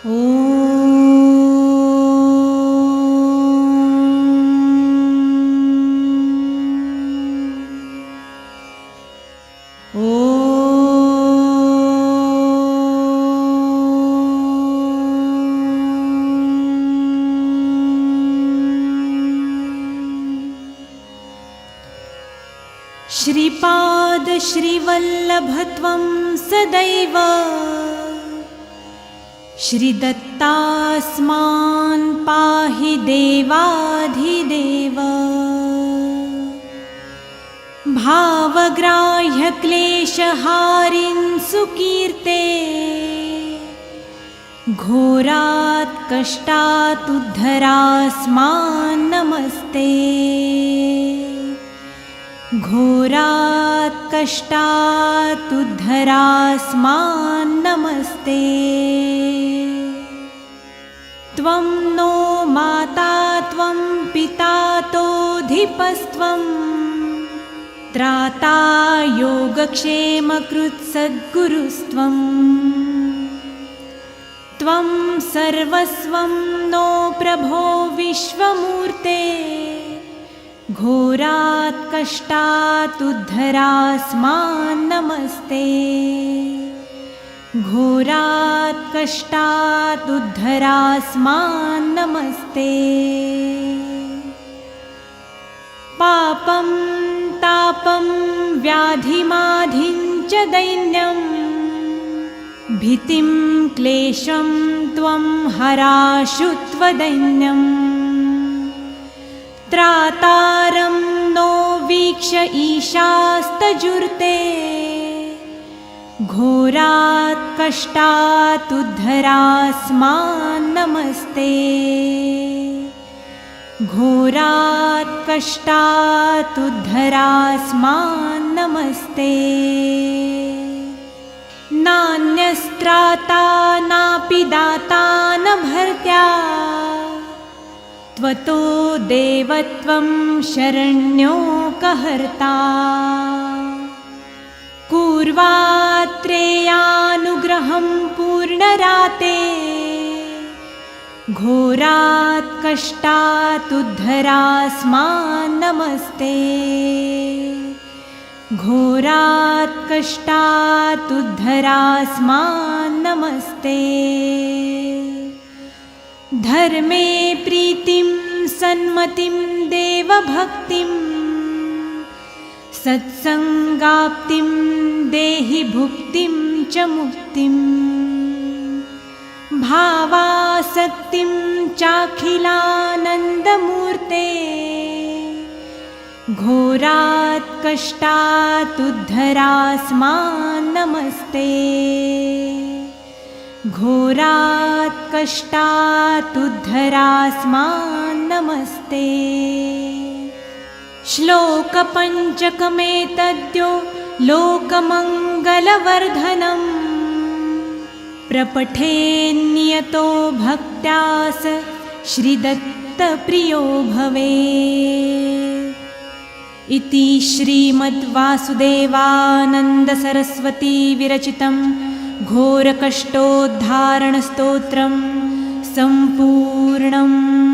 श्रीपाद श्रीवल्लभत्वं सदैव श्रीदत्तास्मान् पाहि देवाधिदेव। भावग्राह्यक्लेशहारिन् सुकीर्ते घोरात् कष्टात् उद्धरास्मान् नमस्ते। घोरात् कष्टात् उद्धरास्मान् नमस्ते। त्वं नो माता त्वं पिता तोऽधिपस्त्वं त्राता योगक्षेमकृत् सद्गुरुस्त्वं। त्वं सर्वस्वं नो प्रभो विश्वमूर्ते घोरात् कष्टात् उद्धरास्मान् नमस्ते। घोरात् कष्टात् उद्धरास्मान् नमस्ते। पापं तापं व्याधिमाधिं च दैन्यं भीतिं क्लेशं त्वं हराशु त्वदैन्यम्। त्रातारं नो वीक्ष्य ईशास्तजुर्ते घोरात् कष्टात् उद्धरास्मान् नमस्ते। घोरात् कष्टात् उद्धरास्मान् नमस्ते। नान्यस्त्राता नापि दाता न भर्त्या त्वतो देवत्वं शरण्यो कहर्ता। पूर्वात्रेयानुग्रहं पूर्णराते घोरात् कष्टात् उद्धरास्मान् नमस्ते। घोरात् कष्टात् उद्धरास्मान् नमस्ते। धर्मे प्रीतिं सन्मतिं देवभक्तिं सत्संगाप्तिं देहि भुक्तिं च मुक्तिं। भावासक्तिं चाखिलानन्दमूर्ते घोरात् कष्टात् उद्धरास्मान् नमस्ते। घोरात् कष्टात् उद्धरास्मान् नमस्ते। श्लोकपञ्चकमेतद्यो लोकमङ्गलवर्धनम् प्रपठेन्नियतो भक्त्या स श्रीदत्तप्रियो भवेत्। इति श्रीमद्वासुदेवानन्दसरस्वती विरचितं घोरकष्टोद्धारणस्तोत्रं सम्पूर्णम्।